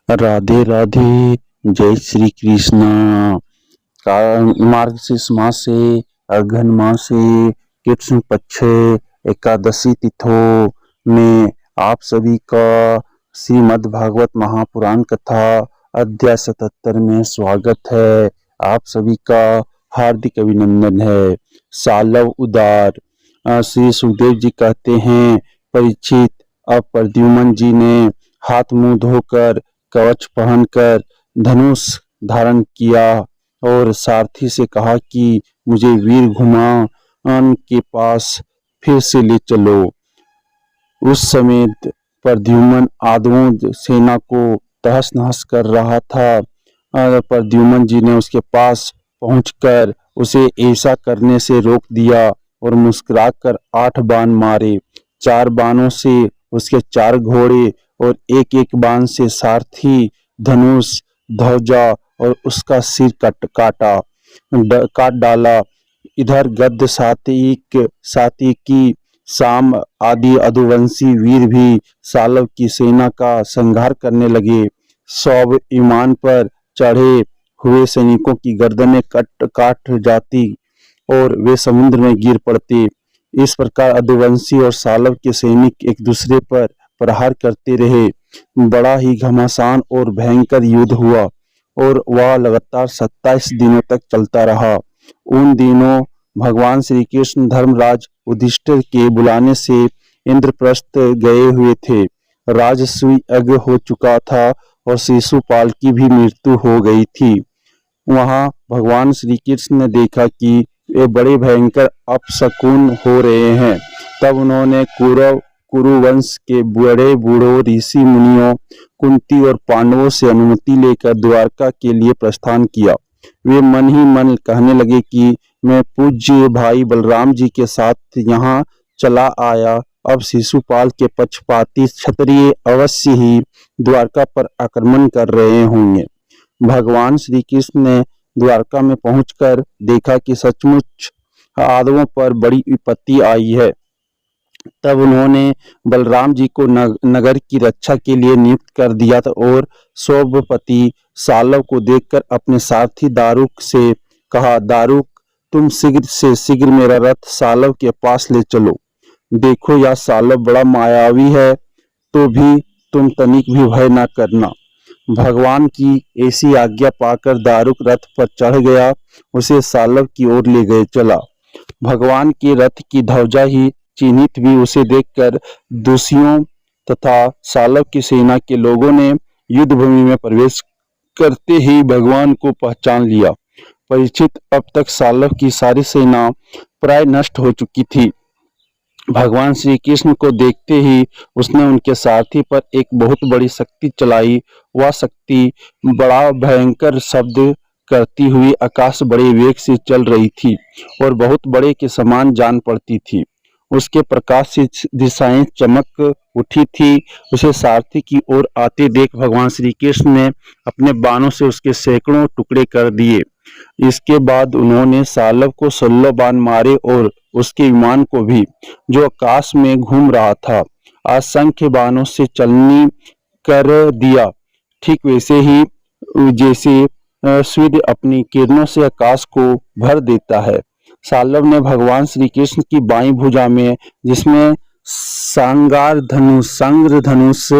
राधे राधे। जय श्री कृष्णा। मार्गशीर्ष मासे अघन मासे कृष्ण पक्ष एकादशी तिथों में आप सभी का श्रीमद् भागवत महापुराण कथा अध्याय 77 में स्वागत है। आप सभी का हार्दिक अभिनंदन है। सालव उदार। श्री सुखदेव जी कहते हैं, परीक्षित, अब प्रद्युम्न जी ने हाथ मुंह धोकर कवच पहनकर धनुष धारण किया और सारथी से कहा कि मुझे वीर घुमान के पास फिर से ले चलो। उस समय प्रद्युम्न आदमोद सेना को तहस नहस कर रहा था। प्रद्युम्न जी ने उसके पास पहुंचकर उसे ऐसा करने से रोक दिया और मुस्कुराकर 8 बाण मारे। 4 बाणों से उसके 4 घोड़े और एक एक बाण से सारथी, धनुष, ध्वजा और उसका सिर काट डाला। इधर गद्द सातिकी साम आदि अधुवंशी वीर भी सालव की सेना का संहार करने लगे। सब विमान पर चढ़े हुए सैनिकों की गर्दनें काट जाती और वे समुद्र में गिर पड़ते। इस प्रकार अधुवंशी और सालव के सैनिक एक दूसरे पर प्रहार करते रहे। बड़ा ही घमासान और भयंकर युद्ध हुआ और वह लगातार 27 दिनों तक चलता रहा। उन दिनों भगवान श्री कृष्ण धर्मराज युधिष्ठिर के बुलाने से इंद्रप्रस्थ गए हुए थे। राजसूय यज्ञ हो चुका था और शिशुपाल की भी मृत्यु हो गई थी। वहां भगवान श्री कृष्ण ने देखा कि वे बड़े भयंकर अपशकुन हो रहे हैं। तब उन्होंने कुरुवंश के बड़े बूढ़ों ऋषि मुनियों, कुंती और पांडवों से अनुमति लेकर द्वारका के लिए प्रस्थान किया। वे मन ही मन कहने लगे कि मैं पूज्य भाई बलराम जी के साथ यहाँ चला आया। अब शिशुपाल के पक्षपाती क्षत्रिय अवश्य ही द्वारका पर आक्रमण कर रहे होंगे। भगवान श्री कृष्ण ने द्वारका में पहुंचकर देखा कि सचमुच यादवों पर बड़ी विपत्ति आई है। तब उन्होंने बलराम जी को नगर की रक्षा के लिए नियुक्त कर दिया था और सौभपति सालव को देखकर अपने सारथी दारुक से कहा, दारुक, तुम शीघ्र से शीघ्र मेरा रथ सालव के पास ले चलो। देखो, यह सालव बड़ा मायावी है, तो भी तुम तनिक भी भय न करना। भगवान की ऐसी आज्ञा पाकर दारुक रथ पर चढ़ गया, उसे सालव की ओर ले गए चला। भगवान के रथ की ध्वजा ही चिन्हित भी उसे देखकर दूसियों तथा सालव की सेना के लोगों ने युद्ध भूमि में प्रवेश करते ही भगवान को पहचान लिया। परीक्षित, अब तक सालव की सारी सेना प्राय नष्ट हो चुकी थी। भगवान श्री कृष्ण को देखते ही उसने उनके सारथी पर एक बहुत बड़ी शक्ति चलाई। वह शक्ति बड़ा भयंकर शब्द करती हुई आकाश बड़े वेग से चल रही थी और बहुत बड़े के समान जान पड़ती थी। उसके प्रकाश से दिशाएं चमक उठी थी। उसे सारथी की ओर आते देख भगवान श्री कृष्ण ने अपने बाणों से उसके सैकड़ों टुकड़े कर दिए। इसके बाद उन्होंने सालव को 16 बाण मारे और उसके विमान को भी, जो आकाश में घूम रहा था, असंख्य बाणों से चलनी कर दिया। ठीक वैसे ही जैसे सूर्य अपनी किरणों से आकाश को भर देता है। सालव ने भगवान श्री कृष्ण की बाईं भुजा में, जिसमें सांग्र धनुष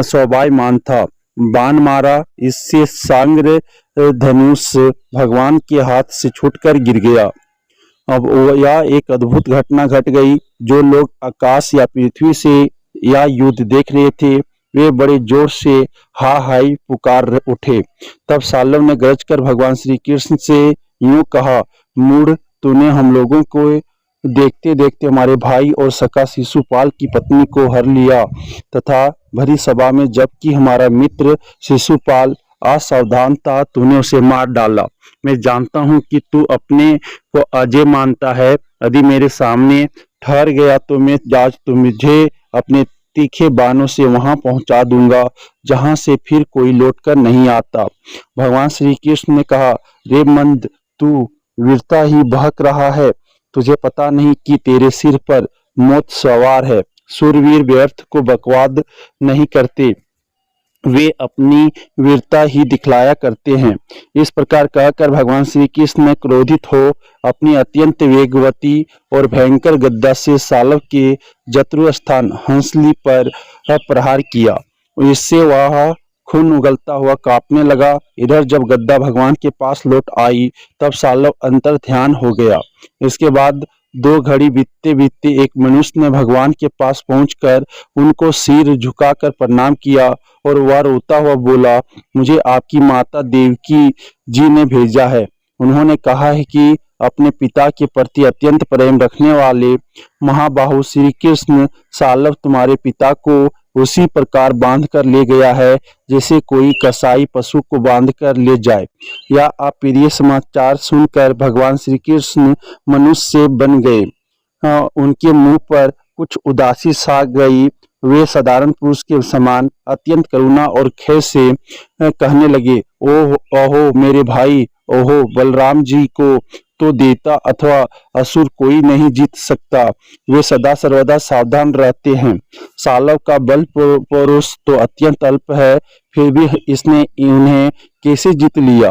शोभायमान था, बाण मारा। इससे सांग्र धनुष भगवान के हाथ से छूटकर गिर गया। अब यह एक अद्भुत घटना घट गई। जो लोग आकाश या पृथ्वी से यह युद्ध देख रहे थे, वे बड़े जोर से हा हाई पुकार उठे। तब सालव ने गरजकर भगवान श्री कृष्ण से यूं कहा, मूढ़, तूने हम लोगों को देखते देखते हमारे भाई और सखा शिशुपाल की पत्नी को हर लिया तथा भरी सभा में, जबकि हमारा मित्र शिशुपाल असावधान था, तूने उसे मार डाला। मैं जानता हूं कि तू अपने को अजय मानता है। यदि मेरे सामने ठहर गया तो मैं आज तुझे अपने तीखे बाणों से वहां पहुंचा दूंगा जहां से फिर कोई लौटकर नहीं आता। भगवान श्री कृष्ण ने कहा, रे मंद, तू वीरता ही बहक रहा है। तुझे पता नहीं कि तेरे सिर पर मौत सवार है। सूरवीर व्यर्थ को बकवाद नहीं करते। वे अपनी वीरता ही दिखलाया करते हैं। इस प्रकार कहकर भगवान श्री कृष्ण क्रोधित हो अपनी अत्यंत वेगवती और भयंकर गदा से सालव के जत्रु स्थान हंसली पर प्रहार किया। इससे वह खून उगलता हुआ कांपने लगा। इधर जब गद्दा भगवान के पास लौट आई तब सालव अंतर ध्यान हो गया। इसके बाद 2 घड़ी बीतते बीतते एक मनुष्य ने भगवान के पास पहुंचकर उनको सिर झुकाकर प्रणाम किया और वह रोता हुआ बोला, मुझे आपकी माता देवकी जी ने भेजा है। उन्होंने कहा है कि अपने पिता के प्रति अत्यंत प्रेम रखने वाले महाबाहु श्री कृष्ण सालव तुम्हारे पिता को उसी प्रकार बांध कर ले गया है जैसे कोई कसाई पशु को बांध कर ले जाए। या अप्रिय समाचार सुनकर भगवान श्री कृष्ण मनुष्य से बन गए। उनके मुंह पर कुछ उदासी छा गई। वे साधारण पुरुष के समान अत्यंत करुणा और खेद से कहने लगे, ओह ओहो मेरे भाई, ओहो बलराम जी को तो देवता अथवा असुर कोई नहीं जीत सकता। वे सदा सर्वदा सावधान रहते हैं। सालव का बल पौरुष तो अत्यंत अल्प है, फिर भी इसने उन्हें कैसे जीत लिया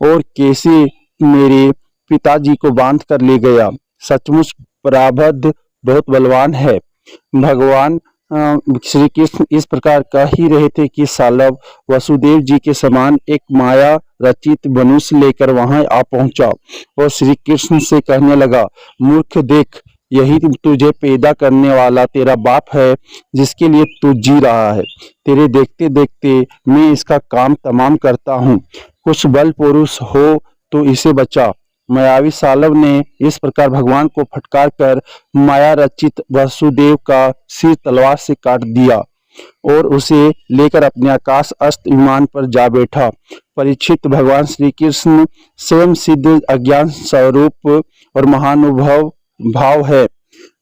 और कैसे मेरे पिताजी को बांध कर ले गया। सचमुच प्रबुद्ध बहुत बलवान है। भगवान श्री कृष्ण इस प्रकार कह ही रहे थे कि सालव वसुदेव जी के समान एक माया रचित मनुष्य लेकर वहां आ पहुंचा और श्री कृष्ण से कहने लगा, मूर्ख देख, यही तुझे पैदा करने वाला तेरा बाप है जिसके लिए तू जी रहा है। तेरे देखते देखते मैं इसका काम तमाम करता हूँ। कुछ बल पुरुष हो तो इसे बचा। मायावी सालव ने इस प्रकार भगवान को फटकार कर माया रचित वसुदेव का सिर तलवार से काट दिया और उसे लेकर अपने आकाश अस्त विमान पर जा बैठा। परीक्षित, भगवान श्री कृष्ण स्वयं सिद्ध अज्ञान स्वरूप और महानुभव भाव है।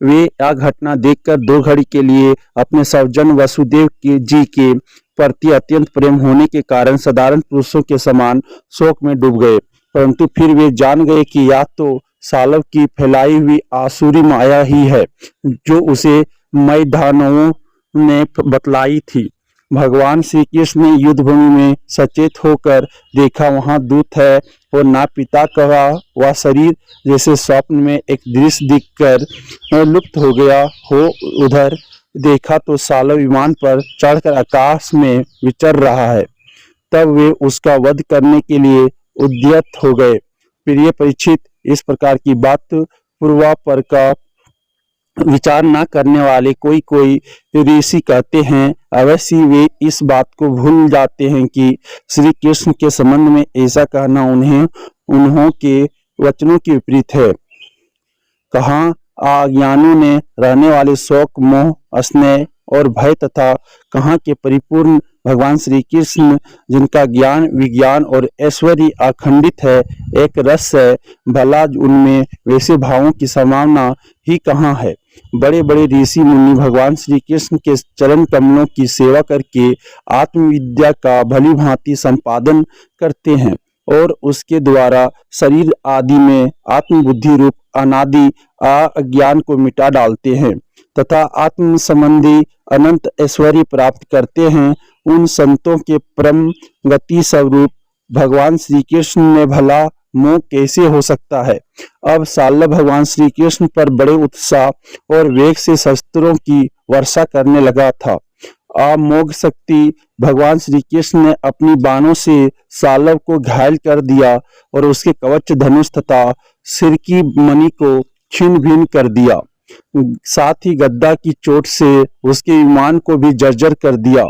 वे यह घटना देखकर 2 घड़ी के लिए अपने सौजन वसुदेव जी के प्रति अत्यंत प्रेम होने के कारण साधारण पुरुषों के समान शोक में डूब गए। परंतु फिर वे जान गए कि या तो सालव की फैलाई हुई आसुरी माया ही है जो उसे मैदानवों ने बतलाई थी। भगवान श्री कृष्ण ने युद्धभूमि में सचेत होकर देखा, वहां दूत है और ना पिता का वह शरीर जैसे स्वप्न में एक दृश्य दिखकर लुप्त हो गया हो। उधर देखा तो सालव विमान पर चढ़कर आकाश में विचर रहा है। तब वे उसका वध करने के लिए उद्यत हो गए। प्रिय परीक्षित, इस प्रकार की बात पूर्वापर का विचार न करने वाले कोई ऋषि कहते हैं, अवश्य वे इस बात को भूल जाते हैं कि श्री कृष्ण के संबंध में ऐसा कहना उन्हों के वचनों के विपरीत है। कहाँ अज्ञानियों ने रहने वाले शोक, मोह, स्नेह और भय तथा कहाँ के परिपूर्ण भगवान श्री कृष्ण जिनका ज्ञान, विज्ञान और ऐश्वर्य अखंडित है, एक रस है, भला उनमें वैसे भावों की संभावना ही कहाँ है। बड़े बड़े ऋषि मुनि भगवान श्री कृष्ण के चरण कमलों की सेवा करके आत्मविद्या का भली भांति संपादन करते हैं और उसके द्वारा शरीर आदि में आत्मबुद्धि रूप अनादि अज्ञान को मिटा डालते हैं तथा आत्म संबंधी अनंत ऐश्वर्य प्राप्त करते हैं। उन संतों के परम गति स्वरूप भगवान श्री कृष्ण में भला मोह कैसे हो सकता है। अब सालव भगवान श्री कृष्ण पर बड़े उत्साह और वेग से शस्त्रों की वर्षा करने लगा था। अमोघ शक्ति भगवान श्री कृष्ण ने अपनी बाणों से सालव को घायल कर दिया और उसके कवच, धनुष तथा सिर की मणि को छिन्न भिन्न कर दिया। साथ ही गद्दा की चोट से उसके विमान को भी जर्जर कर दिया।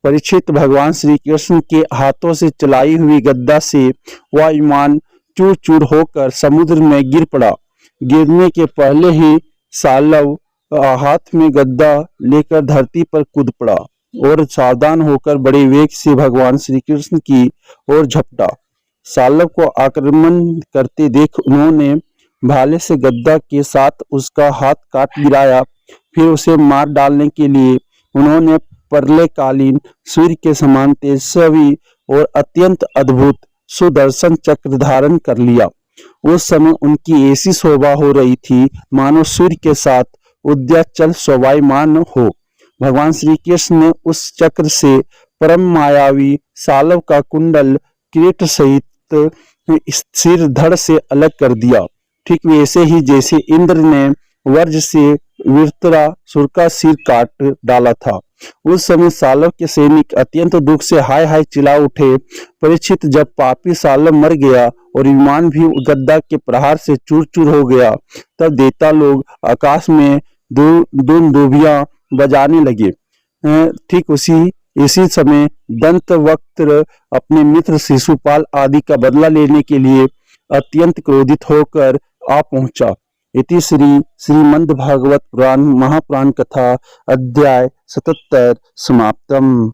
परीक्षित, भगवान श्री कृष्ण के हाथों से चलाई हुई गद्दा से वह विमान चूर चूर होकर समुद्र में गिर पड़ा। गिरने के पहले ही सालव हाथ में गद्दा लेकर धरती पर कूद पड़ा और सावधान होकर बड़े वेग से भगवान श्री कृष्ण की ओर झपटा। सालव को आक्रमण करते देख उन्होंने भाले से गद्दा के साथ उसका हाथ काट गिराया। फिर उसे मार डालने के लिए उन्होंने प्रलयकालीन सूर्य के समान तेजस्वी और अत्यंत अद्भुत सुदर्शन चक्र धारण कर लिया। उस समय उनकी ऐसी शोभा हो रही थी मानो सूर्य के साथ उद्याचल शोभायमान हो। भगवान श्री कृष्ण ने उस चक्र से परम मायावी सालव का कुंडल किरीट सहित सिर धड़ से अलग कर दिया। ठीक वैसे ही जैसे इंद्र ने वर्ज से वृत्रासुर का सिर काट डाला था। उस समय सालव के सैनिक अत्यंत दुख से हाय हाय चिल्ला उठे। परीक्षित, जब पापी सालव मर गया और विमान भी गद्दा के प्रहार से चूर चूर हो गया, तब देवता लोग आकाश में दुंदुभियां बजाने लगे। ठीक इसी समय दंत वक्त्र अपने मित्र शिशुपाल आदि का बदला लेने के लिए अत्यंत क्रोधित होकर आ पहुंचा। इति श्रीमद् भागवत पुराण महापुराण कथा अध्याय 77 समाप्तम।